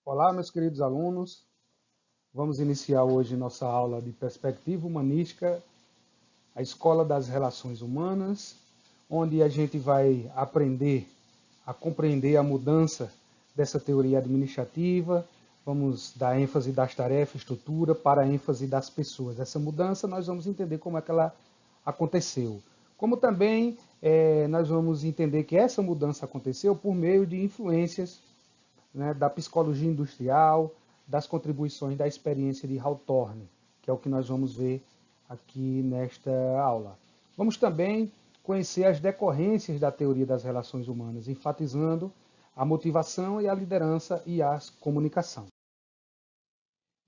Olá, meus queridos alunos. Vamos iniciar hoje nossa aula de Perspectiva Humanística, a Escola das Relações Humanas, onde a gente vai aprender a compreender a mudança dessa teoria administrativa. Vamos dar ênfase das tarefas, estrutura, para a ênfase das pessoas. Essa mudança nós vamos entender como é que ela aconteceu. Como também nós vamos entender que essa mudança aconteceu por meio de influências, né, da psicologia industrial, das contribuições da experiência de Hawthorne, que é o que nós vamos ver aqui nesta aula. Vamos também conhecer as decorrências da teoria das relações humanas, enfatizando a motivação e a liderança e a comunicação.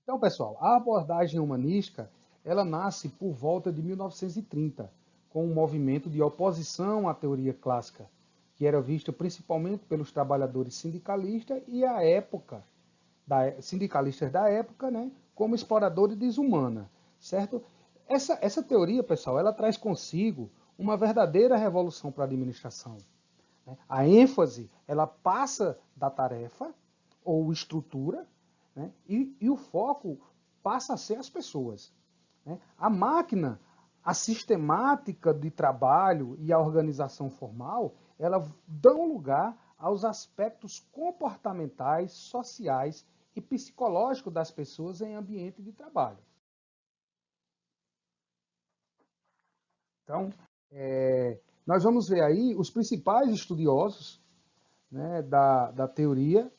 Então, pessoal, a abordagem humanística, ela nasce por volta de 1930, com um movimento de oposição à teoria clássica, que era vista principalmente pelos trabalhadores sindicalistas e a época, sindicalistas da época, né, como exploradores desumana, certo? Essa teoria, pessoal, ela traz consigo uma verdadeira revolução para a administração. Né? A ênfase, ela passa da tarefa ou estrutura, né? E o foco passa a ser as pessoas. Né? A máquina, a sistemática de trabalho e a organização formal, ela dão lugar aos aspectos comportamentais, sociais e psicológicos das pessoas em ambiente de trabalho. Então, nós vamos ver aí os principais estudiosos, né, da teoria.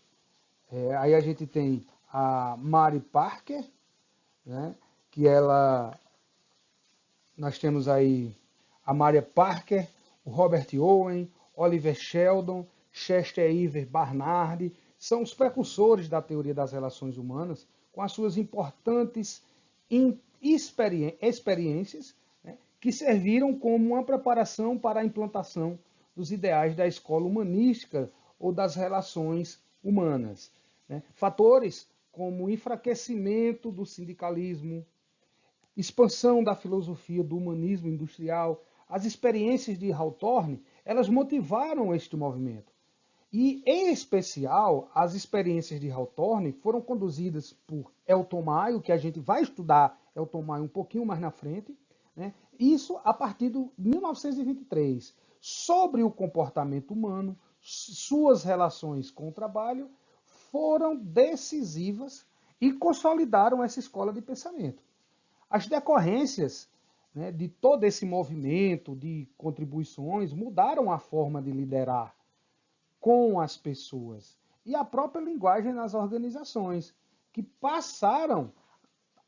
Aí a gente tem a Mary Parker, né, que nós temos aí a Maria Parker, o Robert Owen, Oliver Sheldon, Chester Iver Barnard, são os precursores da teoria das relações humanas, com as suas importantes experiências, né, que serviram como uma preparação para a implantação dos ideais da escola humanística ou das relações humanas. Né? Fatores como o enfraquecimento do sindicalismo, expansão da filosofia do humanismo industrial, as experiências de Hawthorne, elas motivaram este movimento. E, em especial, as experiências de Hawthorne foram conduzidas por Elton Mayo, que a gente vai estudar Elton Mayo um pouquinho mais na frente, né? Isso a partir de 1923, sobre o comportamento humano, suas relações com o trabalho, foram decisivas e consolidaram essa escola de pensamento. As decorrências, né, de todo esse movimento de contribuições mudaram a forma de liderar com as pessoas e a própria linguagem nas organizações, que passaram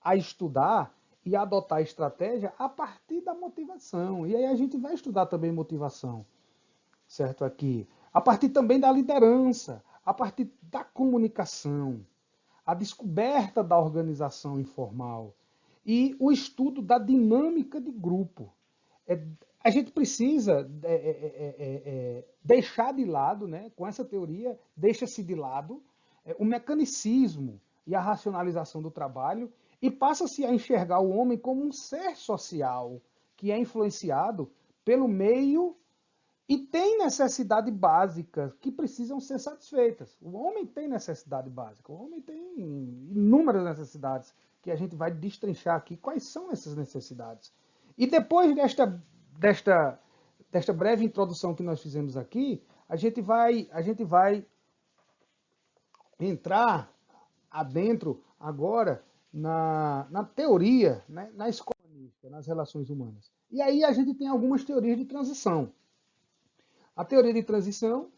a estudar e adotar estratégia a partir da motivação. E aí a gente vai estudar também motivação, certo? Aqui. A partir também da liderança, a partir da comunicação, a descoberta da organização informal e o estudo da dinâmica de grupo. A gente precisa deixar de lado, né, com essa teoria, deixa-se de lado o mecanicismo e a racionalização do trabalho e passa-se a enxergar o homem como um ser social que é influenciado pelo meio e tem necessidades básicas que precisam ser satisfeitas. O homem tem necessidade básica, o homem tem inúmeras necessidades que a gente vai destrinchar aqui. Quais são essas necessidades? E depois desta breve introdução que nós fizemos aqui, a gente vai entrar adentro agora na teoria, né, na escola, nas relações humanas. E aí a gente tem algumas teorias de transição. A teoria de transição,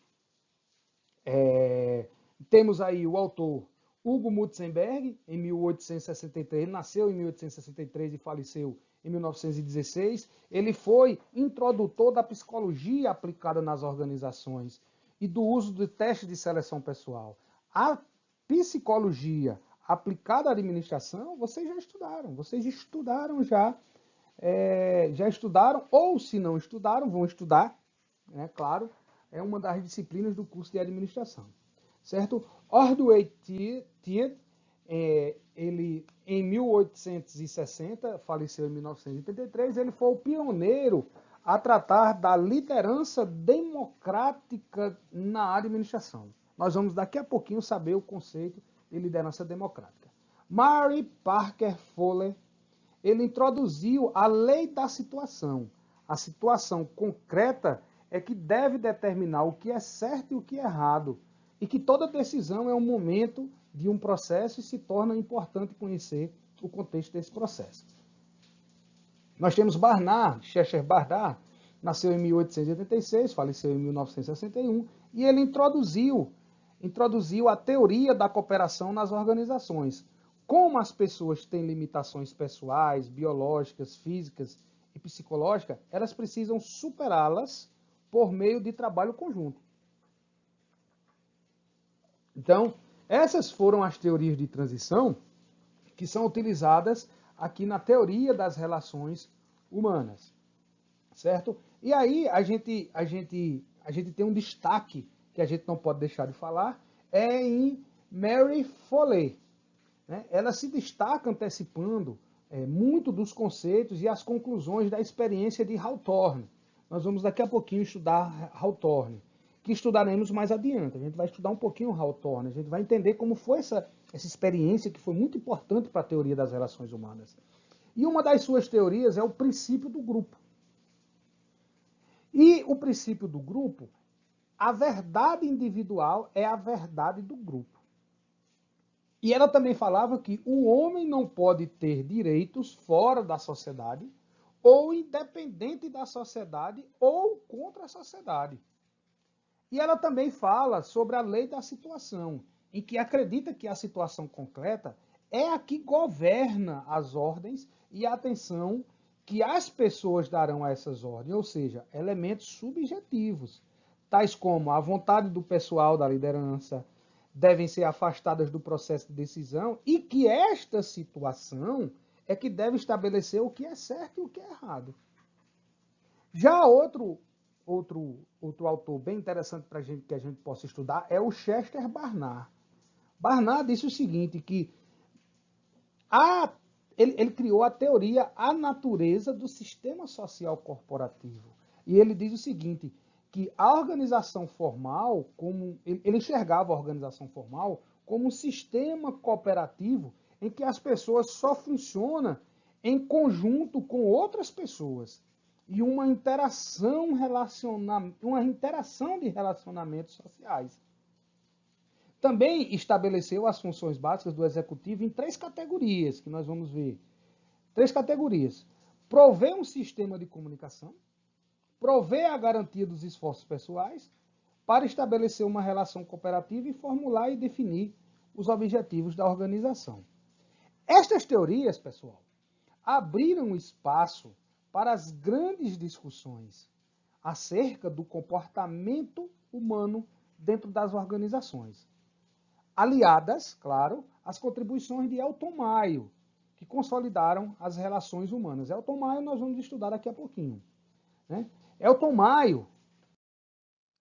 temos aí o autor Hugo Mutzenberg, em 1863, ele nasceu em 1863 e faleceu em 1916. Ele foi introdutor da psicologia aplicada nas organizações e do uso de testes de seleção pessoal. A psicologia aplicada à administração, vocês estudaram já estudaram, ou se não estudaram, vão estudar, né, claro, é uma das disciplinas do curso de administração, certo? Ordway Teed, ele em 1860, faleceu em 1983, ele foi o pioneiro a tratar da liderança democrática na administração. Nós vamos daqui a pouquinho saber o conceito e liderança democrática. Mary Parker Fowler, ele introduziu a lei da situação. A situação concreta é que deve determinar o que é certo e o que é errado, e que toda decisão é um momento de um processo e se torna importante conhecer o contexto desse processo. Nós temos Barnard, Chester Barnard, nasceu em 1886, faleceu em 1961, e ele introduziu a teoria da cooperação nas organizações. Como as pessoas têm limitações pessoais, biológicas, físicas e psicológicas, elas precisam superá-las por meio de trabalho conjunto. Então, essas foram as teorias de transição que são utilizadas aqui na teoria das relações humanas, certo? E aí a gente tem um destaque que a gente não pode deixar de falar, é em Mary Fowler. Né? Ela se destaca antecipando muito dos conceitos e as conclusões da experiência de Hawthorne. Nós vamos daqui a pouquinho estudar Hawthorne, que estudaremos mais adiante. A gente vai estudar um pouquinho Hawthorne, a gente vai entender como foi essa experiência que foi muito importante para a teoria das relações humanas. E uma das suas teorias é o princípio do grupo. E o princípio do grupo, a verdade individual é a verdade do grupo. E ela também falava que o homem não pode ter direitos fora da sociedade, ou independente da sociedade, ou contra a sociedade. E ela também fala sobre a lei da situação, em que acredita que a situação concreta é a que governa as ordens e a atenção que as pessoas darão a essas ordens, ou seja, elementos subjetivos, tais como a vontade do pessoal da liderança, devem ser afastadas do processo de decisão e que esta situação é que deve estabelecer o que é certo e o que é errado. Já outro autor bem interessante para que a gente possa estudar é o Chester Barnard. Barnard disse o seguinte, que ele criou a teoria A Natureza do Sistema Social Corporativo. E ele diz o seguinte, que a organização formal, ele enxergava a organização formal como um sistema cooperativo em que as pessoas só funcionam em conjunto com outras pessoas e uma interação de relacionamentos sociais. Também estabeleceu as funções básicas do executivo em 3 categorias, que nós vamos ver. 3 categorias. Prover um sistema de comunicação, prover a garantia dos esforços pessoais, para estabelecer uma relação cooperativa e formular e definir os objetivos da organização. Estas teorias, pessoal, abriram espaço para as grandes discussões acerca do comportamento humano dentro das organizações. Aliadas, claro, às contribuições de Elton Mayo, que consolidaram as relações humanas. Elton Mayo nós vamos estudar daqui a pouquinho. Né? Elton Mayo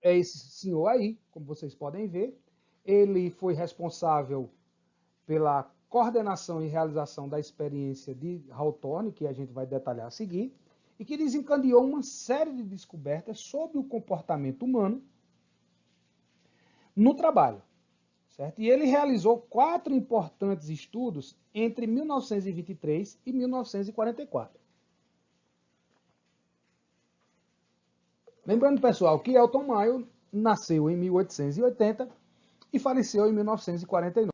é esse senhor aí, como vocês podem ver. Ele foi responsável pela coordenação e realização da experiência de Hawthorne, que a gente vai detalhar a seguir, e que desencadeou uma série de descobertas sobre o comportamento humano no trabalho. Certo? E ele realizou 4 importantes estudos entre 1923 e 1944. Lembrando, pessoal, que Elton Mayo nasceu em 1880 e faleceu em 1949.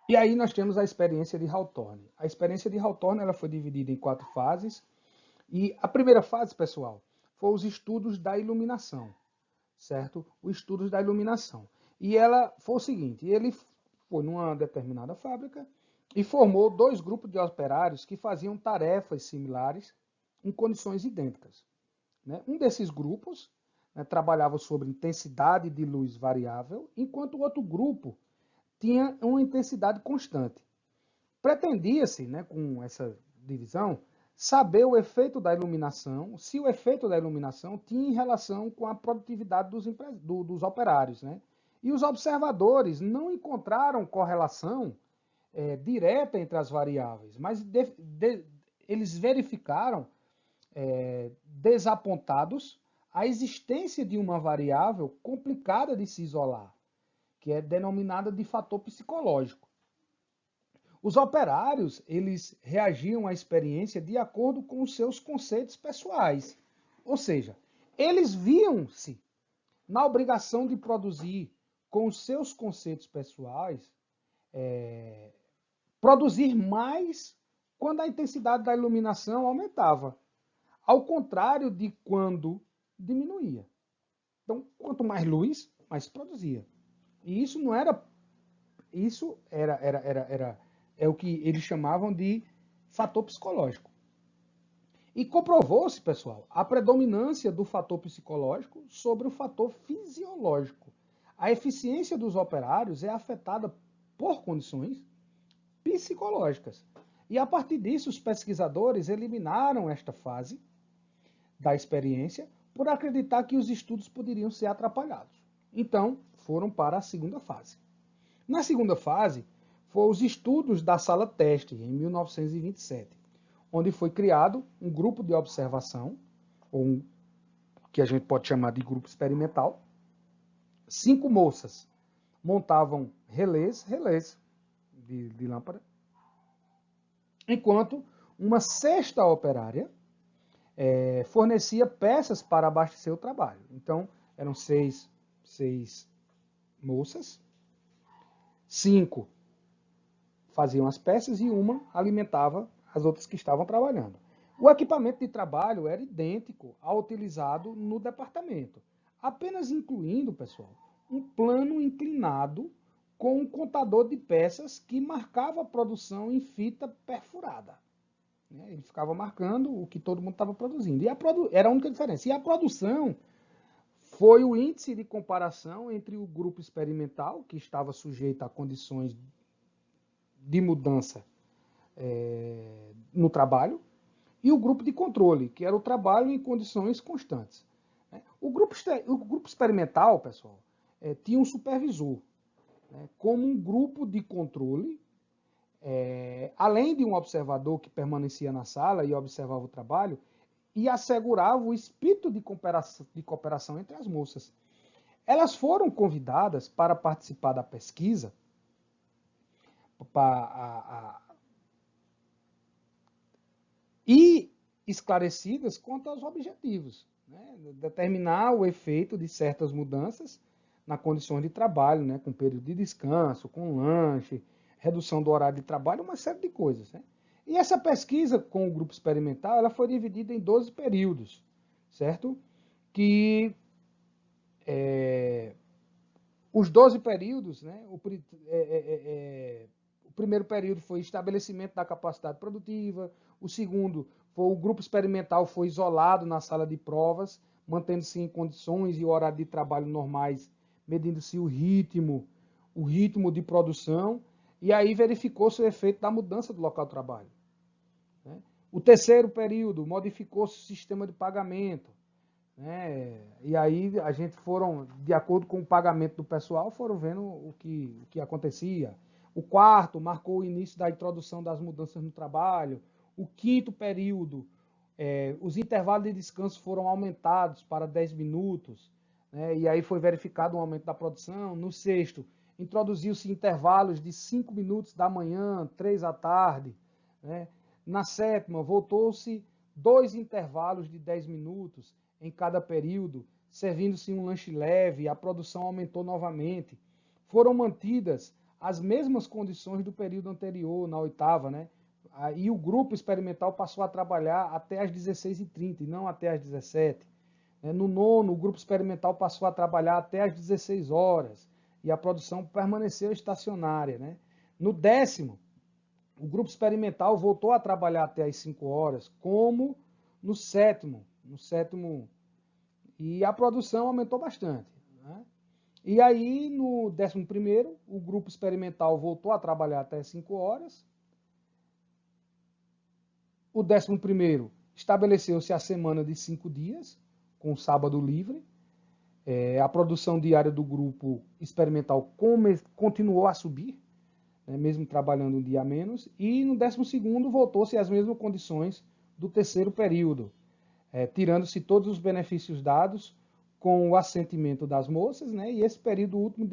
E aí nós temos a experiência de Hawthorne. A experiência de Hawthorne ela foi dividida em 4 fases. E a primeira fase, pessoal, foi os estudos da iluminação. Certo? Os estudos da iluminação. E ela foi o seguinte, ele foi numa determinada fábrica e formou 2 grupos de operários que faziam tarefas similares em condições idênticas. Né? Um desses grupos trabalhava sobre intensidade de luz variável, enquanto o outro grupo tinha uma intensidade constante. Pretendia-se, né, com essa divisão, saber o efeito da iluminação, se o efeito da iluminação tinha relação com a produtividade dos operários. Né? E os observadores não encontraram correlação direta entre as variáveis, mas eles verificaram desapontados a existência de uma variável complicada de se isolar, que é denominada de fator psicológico. Os operários, eles reagiam à experiência de acordo com os seus conceitos pessoais. Ou seja, eles viam-se na obrigação de produzir com os seus conceitos pessoais, produzir mais quando a intensidade da iluminação aumentava, ao contrário de quando diminuía. Então, quanto mais luz, mais produzia. E isso não era, isso é o que eles chamavam de fator psicológico. E comprovou-se, pessoal, a predominância do fator psicológico sobre o fator fisiológico. A eficiência dos operários é afetada por condições psicológicas. E a partir disso, os pesquisadores eliminaram esta fase da experiência por acreditar que os estudos poderiam ser atrapalhados. Então, foram para a segunda fase. Na segunda fase, foram os estudos da sala teste, em 1927, onde foi criado um grupo de observação, ou que a gente pode chamar de grupo experimental. 5 moças montavam relés de lâmpada, enquanto uma sexta operária fornecia peças para abastecer o trabalho. Então, eram seis moças, 5 faziam as peças e uma alimentava as outras que estavam trabalhando. O equipamento de trabalho era idêntico ao utilizado no departamento, apenas incluindo, pessoal, um plano inclinado com um contador de peças que marcava a produção em fita perfurada. Ele ficava marcando o que todo mundo estava produzindo. E era a única diferença. E a produção foi o índice de comparação entre o grupo experimental, que estava sujeito a condições de mudança no trabalho, e o grupo de controle, que era o trabalho em condições constantes. O grupo experimental, pessoal, tinha um supervisor, como um grupo de controle, além de um observador que permanecia na sala e observava o trabalho, e assegurava o espírito de cooperação entre as moças. Elas foram convidadas para participar da pesquisa, e esclarecidas quanto aos objetivos, determinar o efeito de certas mudanças na condição de trabalho, com período de descanso, com lanche, redução do horário de trabalho, uma série de coisas. E essa pesquisa com o grupo experimental, ela foi dividida em 12 períodos, certo? Que os 12 períodos, o primeiro período foi estabelecimento da capacidade produtiva, o segundo foi o grupo experimental foi isolado na sala de provas, mantendo-se em condições e horário de trabalho normais, medindo-se o ritmo de produção, e aí verificou-se o efeito da mudança do local de trabalho. O terceiro período, modificou-se o sistema de pagamento. E aí a gente de acordo com o pagamento do pessoal, foram vendo o que acontecia. O quarto marcou o início da introdução das mudanças no trabalho. O quinto período, os intervalos de descanso foram aumentados para 10 minutos, e aí foi verificado um aumento da produção. No sexto, introduziu-se intervalos de 5 minutos da manhã, 3 da tarde. Na sétima, voltou-se 2 intervalos de 10 minutos em cada período, servindo-se um lanche leve, a produção aumentou novamente. Foram mantidas as mesmas condições do período anterior, na oitava, E o grupo experimental passou a trabalhar até às 16h30 e não até às 17h. No nono, o grupo experimental passou a trabalhar até às 16 horas e a produção permaneceu estacionária. No décimo, o grupo experimental voltou a trabalhar até às 5 horas, como no sétimo, e a produção aumentou bastante. E aí, no 11º, o grupo experimental voltou a trabalhar até 5 horas. O 11º estabeleceu-se a semana de 5 dias, com sábado livre. A produção diária do grupo experimental continuou a subir, mesmo trabalhando um dia a menos. E no 12º voltou-se às mesmas condições do terceiro período. tirando-se todos os benefícios dados com o assentimento das moças, né? E esse período último